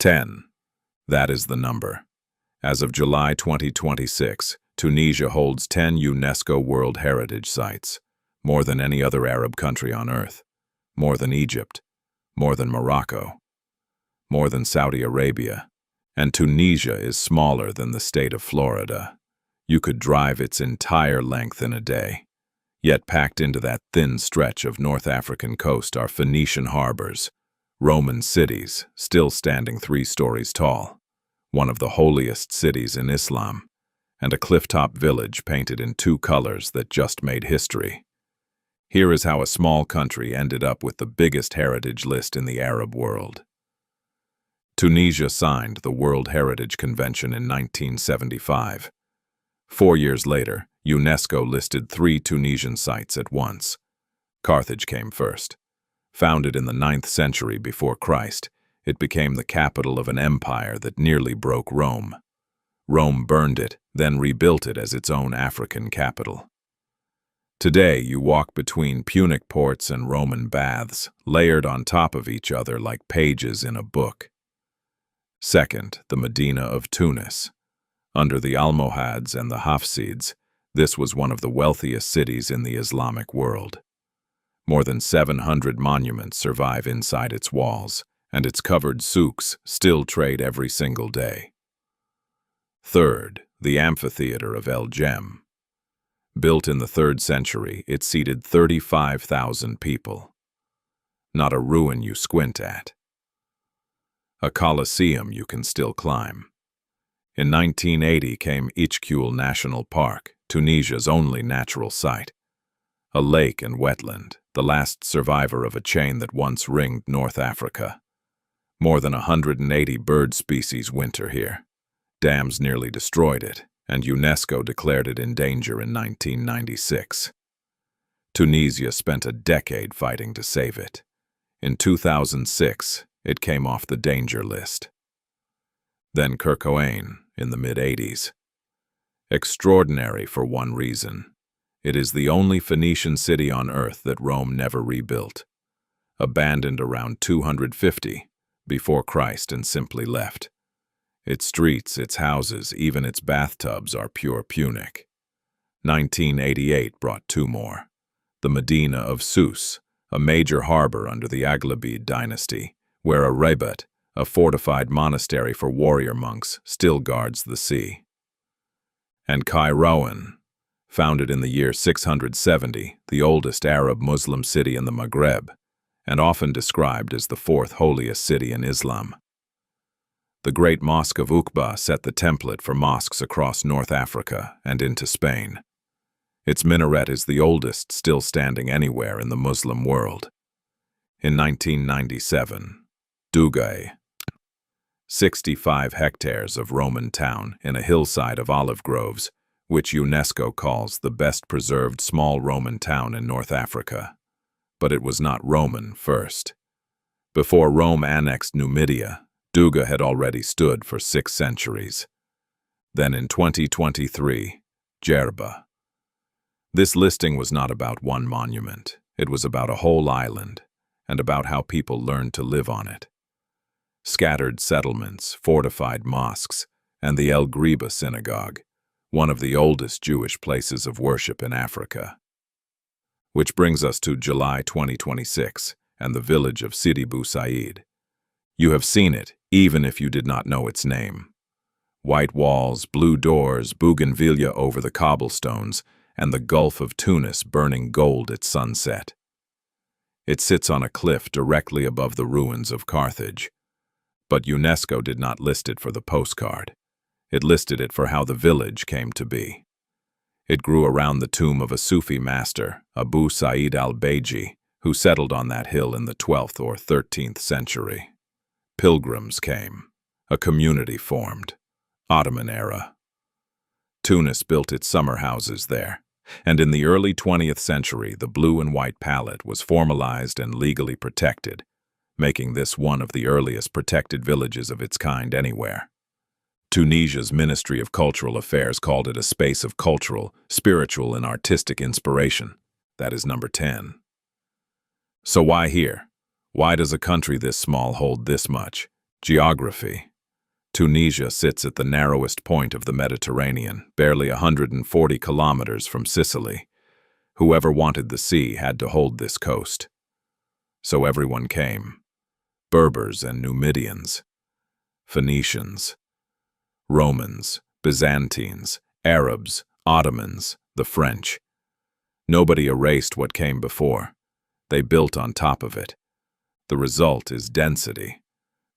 10. That is the number. As of July 2026, Tunisia holds 10 UNESCO World Heritage Sites, more than any other Arab country on earth, more than Egypt, more than Morocco, more than Saudi Arabia, and Tunisia is smaller than the state of Florida. You could drive its entire length in a day. Yet packed into that thin stretch of North African coast are Phoenician harbors, Roman cities still standing 3 stories tall, one of the holiest cities in Islam, and a clifftop village painted in 2 colors that just made history. Here is how a small country ended up with the biggest heritage list in the Arab world. Tunisia signed the World Heritage Convention in 1975. 4 years later, UNESCO listed 3 Tunisian sites at once. Carthage came first. Founded in the 9th century before Christ, it became the capital of an empire that nearly broke Rome. Rome burned it, then rebuilt it as its own African capital. Today, you walk between Punic ports and Roman baths, layered on top of each other like pages in a book. Second, the Medina of Tunis. Under the Almohads and the Hafsids, this was one of the wealthiest cities in the Islamic world. More than 700 monuments survive inside its walls, and its covered souks still trade every single day. Third, the amphitheatre of El Jem. Built in the 3rd century, it seated 35,000 people. Not a ruin you squint at. A coliseum you can still climb. In 1980 came Ichkeul National Park, Tunisia's only natural site. A lake and wetland, the last survivor of a chain that once ringed North Africa. More than 180 bird species winter here. Dams nearly destroyed it, and UNESCO declared it in danger in 1996. Tunisia spent a decade fighting to save it. In 2006, it came off the danger list. Then Kerkouane in the mid-80s. Extraordinary for one reason. It is the only Phoenician city on earth that Rome never rebuilt. Abandoned around 250 before Christ and simply left. Its streets, its houses, even its bathtubs are pure Punic. 1988 brought 2 more. The Medina of Sousse, a major harbor under the Aghlabid dynasty, where a rebat, a fortified monastery for warrior monks, still guards the sea. And Kairouan, founded in the year 670, the oldest Arab Muslim city in the Maghreb, and often described as the 4th holiest city in Islam. The Great Mosque of Uqba set the template for mosques across North Africa and into Spain. Its minaret is the oldest still standing anywhere in the Muslim world. In 1997, Dougga, 65 hectares of Roman town in a hillside of olive groves, which UNESCO calls the best preserved small Roman town in North Africa. But it was not Roman first. Before Rome annexed Numidia, Dougga had already stood for 6 centuries. Then in 2023, Djerba. This listing was not about one monument. It was about a whole island, and about how people learned to live on it. Scattered settlements, fortified mosques, and the El Ghriba synagogue, one of the oldest Jewish places of worship in Africa. Which brings us to July 2026 and the village of Sidi Saïd. You have seen it, even if you did not know its name. White walls, blue doors, bougainvillea over the cobblestones, and the Gulf of Tunis burning gold at sunset. It sits on a cliff directly above the ruins of Carthage. But UNESCO did not list it for the postcard. It listed it for how the village came to be. It grew around the tomb of a Sufi master, Abu Sa'id al-Beji, who settled on that hill in the 12th or 13th century. Pilgrims came. A community formed. Ottoman era. Tunis built its summer houses there, and in the early 20th century the blue and white palette was formalized and legally protected, making this one of the earliest protected villages of its kind anywhere. Tunisia's Ministry of Cultural Affairs called it a space of cultural, spiritual, and artistic inspiration. That is number 10. So why here? Why does a country this small hold this much? Geography. Tunisia sits at the narrowest point of the Mediterranean, barely 140 kilometers from Sicily. Whoever wanted the sea had to hold this coast. So everyone came. Berbers and Numidians, Phoenicians, Romans, Byzantines, Arabs, Ottomans, the French. Nobody erased what came before. They built on top of it. The result is density.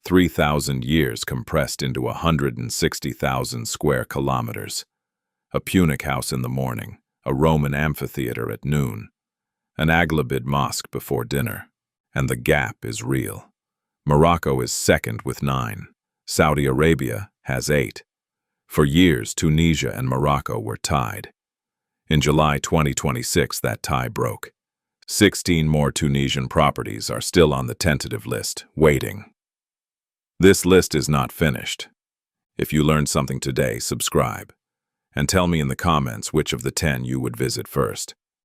3,000 years compressed into 160,000 square kilometers. A Punic house in the morning, a Roman amphitheatre at noon, an Aghlabid mosque before dinner. And the gap is real. Morocco is second with 9. Saudi Arabia has 8. For years, Tunisia and Morocco were tied. In July 2026, that tie broke. 16 more Tunisian properties are still on the tentative list, waiting. This list is not finished. If you learned something today, subscribe. And tell me in the comments which of the 10 you would visit first.